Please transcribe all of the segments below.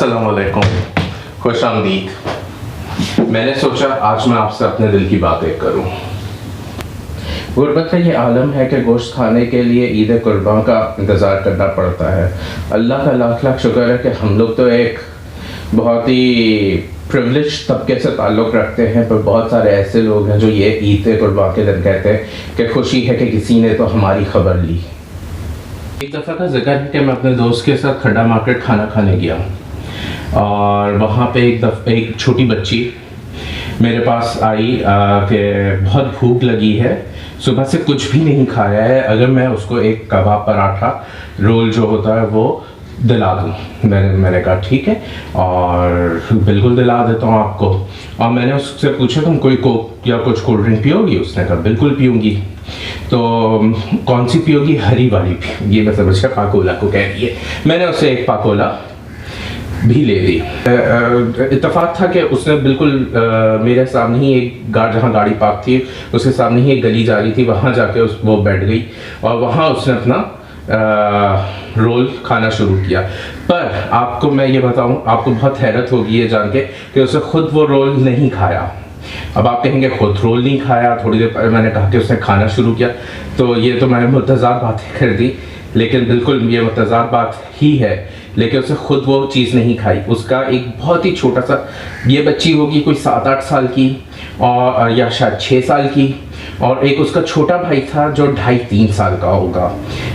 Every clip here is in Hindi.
अस्सलाम वालेकुम, खुश आमदीद। मैंने सोचा आज मैं आपसे अपने दिल की बातें करूं। गुर्बत का ये आलम है कि गोश्त खाने के लिए ईद कुर्बान का इंतज़ार करना पड़ता है। अल्लाह का लाख लाख शुक्र है कि हम लोग तो एक बहुत ही प्रिविलेज तबके से ताल्लुक़ रखते हैं, पर बहुत सारे ऐसे लोग हैं जो ये ईद कुर्बान के दिन कहते हैं कि खुशी है कि किसी ने तो हमारी खबर ली। एक दफ़ा का जिक्र है कि मैं अपने दोस्त के साथ खड्डा मार्केट खाना खाने गया और वहाँ पे एक छोटी बच्ची मेरे पास आई कि बहुत भूख लगी है, सुबह से कुछ भी नहीं खाया है, अगर मैं उसको एक कबाब पराठा रोल जो होता है वो दिला दूँ। मैंने कहा ठीक है और बिल्कुल दिला देता हूँ आपको। और मैंने उससे पूछा तुम कोई कोक या कुछ कोल्ड ड्रिंक पियोगी? उसने कहा बिल्कुल पीऊँगी। तो कौन सी पियोगी? हरी वाली पियोगी। मैं समझा पाकोला को कह रही है। मैंने उसे एक पाकोला भी ले ली। इत्तेफाक था कि उसने बिल्कुल मेरे सामने ही एक जहाँ गाड़ी पार्क थी उसके सामने ही एक गली जा रही थी, वहाँ जाके वो बैठ गई और वहाँ उसने अपना रोल खाना शुरू किया। पर आपको मैं ये बताऊं, आपको बहुत हैरत होगी ये जान के कि उसने खुद वो रोल नहीं खाया। अब आप कहेंगे खुद रोल नहीं खाया, थोड़ी देर पहले मैंने कहा कि उसने खाना शुरू किया, तो ये तो मैंने मुतज़ाद बातें कर दी, लेकिन बिल्कुल ये मुतज़ाद बात ही है। लेकिन उसने खुद वो चीज़ नहीं खाई। उसका एक बहुत ही छोटा सा, ये बच्ची होगी कोई 7-8 साल की और या शायद 6 साल की, और एक उसका छोटा भाई था जो 2.5-3 साल का होगा।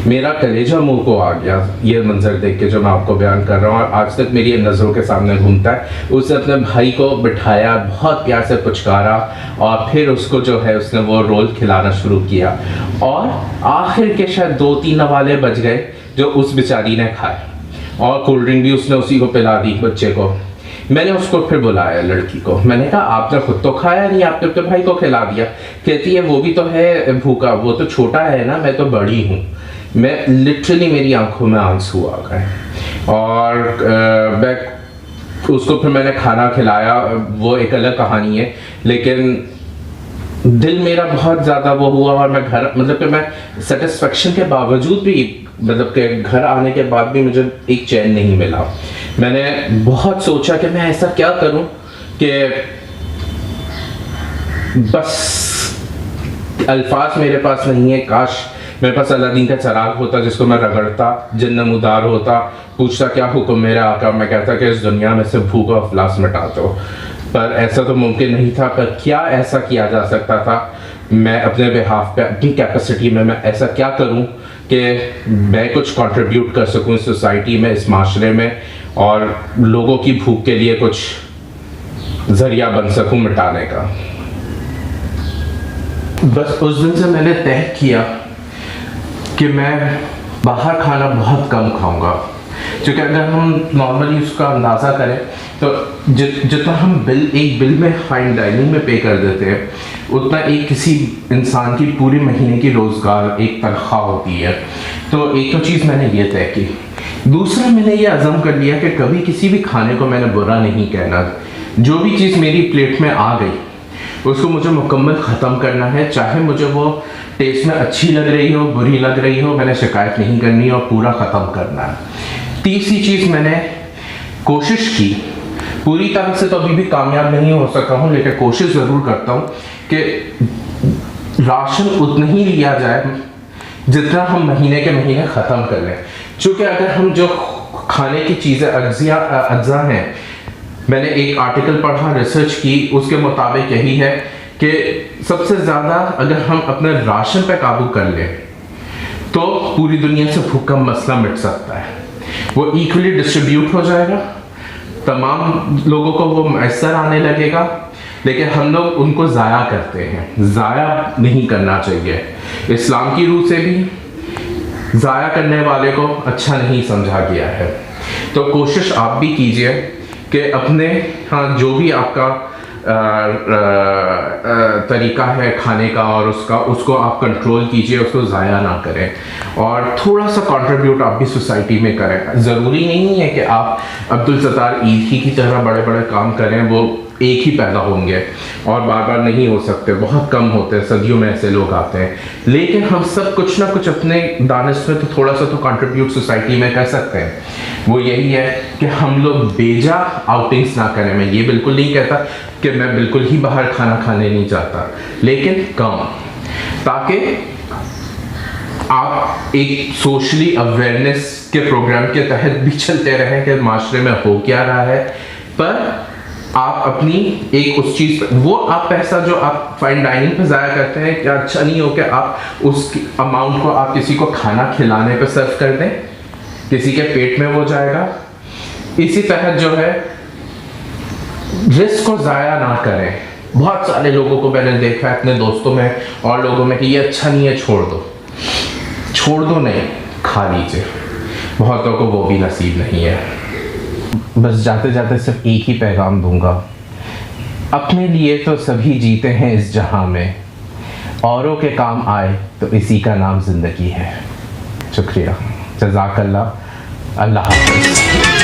मेरा कलेजा मुंह को आ गया ये मंजर देख के जो मैं आपको बयान कर रहा हूँ, और आज तक मेरी नज़रों के सामने घूमता है। उसने अपने भाई को बिठाया, बहुत प्यार से पुचकारा और फिर उसको जो है उसने वो रोल खिलाना शुरू किया और आखिर के शायद 2-3 नवाले बज गए जो उस बेचारी ने खाए, और कोल्ड ड्रिंक भी उसने उसी को पिला दी बच्चे को। मैंने उसको फिर बुलाया लड़की को, मैंने कहा आपने खुद तो खाया नहीं, आपने अपने भाई को खिला दिया। कहती है वो भी तो है भूखा, वो तो छोटा है ना, मैं तो बड़ी हूँ। मैं लिटरली मेरी आंखों में आंसू आ गए और मैं उसको फिर मैंने खाना खिलाया। वो एक अलग कहानी है, लेकिन दिल मेरा बहुत ज़्यादा वो हुआ और मैं घर मतलब कि मैं सेटिस्फेक्शन के बावजूद भी मतलब कि घर आने के बाद भी मुझे एक चैन नहीं मिला। मैंने बहुत सोचा कि मैं ऐसा क्या करूं कि बस अल्फाज मेरे पास नहीं है। काश मेरे पास अलादीन का चिराग होता जिसको मैं रगड़ता, जन्नमुदार होता, पूछता क्या हुक्म मेरा आका, मैं कहता कि इस दुनिया में से भूख और अफलास मिटा दो। पर ऐसा तो मुमकिन नहीं था। पर क्या ऐसा किया जा सकता था? मैं अपने बिहाफ पे, अपनी कैपेसिटी में मैं ऐसा क्या करूं कि मैं कुछ कंट्रीब्यूट कर सकूं इस सोसाइटी में, इस माशरे में, और लोगों की भूख के लिए कुछ जरिया बन सकूं मिटाने का। बस उस दिन से मैंने तय किया कि मैं बाहर खाना बहुत कम खाऊंगा, क्योंकि अगर हम नॉर्मली उसका अंदाज़ा करें तो जितना हम एक बिल में फाइन डाइनिंग में पे कर देते हैं, उतना एक किसी इंसान की पूरे महीने की रोज़गार एक तनख्वाह होती है। तो एक तो चीज़ मैंने ये तय की। दूसरा, मैंने ये अज़म कर लिया कि कभी किसी भी खाने को मैंने बुरा नहीं कहना। जो भी चीज़ मेरी प्लेट में आ गई उसको मुझे मुकम्मल ख़त्म करना है, चाहे मुझे वो टेस्ट में अच्छी लग रही हो, बुरी लग रही हो, मैंने शिकायत नहीं करनी और पूरा ख़त्म करना है। तीसरी चीज़, मैंने कोशिश की, पूरी तरह से तो अभी भी कामयाब नहीं हो सका हूँ, लेकिन कोशिश ज़रूर करता हूँ कि राशन उतना ही लिया जाए जितना हम महीने के महीने ख़त्म कर लें। चूँकि अगर हम जो खाने की चीज़ें अज्जा हैं, मैंने एक आर्टिकल पढ़ा, रिसर्च की, उसके मुताबिक यही है कि सबसे ज़्यादा अगर हम अपने राशन पे काबू कर लें तो पूरी दुनिया से भूख का मसला मिट सकता है। वो इक्वली डिस्ट्रीब्यूट हो जाएगा, तमाम लोगों को वो मैसर आने लगेगा, लेकिन हम लोग उनको ज़ाया करते हैं। ज़ाया नहीं करना चाहिए। इस्लाम की रूह से भी ज़ाया करने वाले को अच्छा नहीं समझा गया है। तो कोशिश आप भी कीजिए कि अपने जो भी आपका तरीका है खाने का और उसको आप कंट्रोल कीजिए, उसको ज़ाया ना करें और थोड़ा सा कंट्रीब्यूट आप भी सोसाइटी में करें। ज़रूरी नहीं है कि आप अब्दुल सत्तार ईद की तरह बड़े बड़े काम करें, वो एक ही पैदा होंगे और बार बार नहीं हो सकते, बहुत कम होते हैं, सदियों में ऐसे लोग आते हैं। लेकिन हम सब कुछ ना कुछ अपने दानिश में तो थोड़ा सा तो कंट्रीब्यूट सोसाइटी में कर सकते हैं। वो यही है कि हम लोग बेजा आउटिंग्स ना करें। मैं ये बिल्कुल नहीं कहता कि मैं बिल्कुल ही बाहर खाना खाने नहीं चाहता, लेकिन कम, ताकि आप एक सोशली अवेयरनेस के प्रोग्राम के तहत भी चलते रहें कि माशरे में हो क्या रहा है, पर आप अपनी एक उस चीज़ पर, वो आप पैसा जो आप फाइन डाइनिंग पे ज़ाया करते हैं, क्या अच्छा नहीं हो कि आप उस अमाउंट को आप किसी को खाना खिलाने पे सर्व कर दें, किसी के पेट में वो जाएगा। इसी तहत जो है रिस्क को ज़ाया ना करें। बहुत सारे लोगों को मैंने देखा है अपने दोस्तों में और लोगों में कि ये अच्छा नहीं है, छोड़ दो नहीं, खा लीजिए। बहुतों को वो भी नसीब नहीं है। बस जाते जाते सिर्फ एक ही पैगाम दूंगा, अपने लिए तो सभी जीते हैं इस जहां में, औरों के काम आए तो इसी का नाम जिंदगी है। शुक्रिया, जज़ाकल्लाह, अल्लाह हाफ़िज़।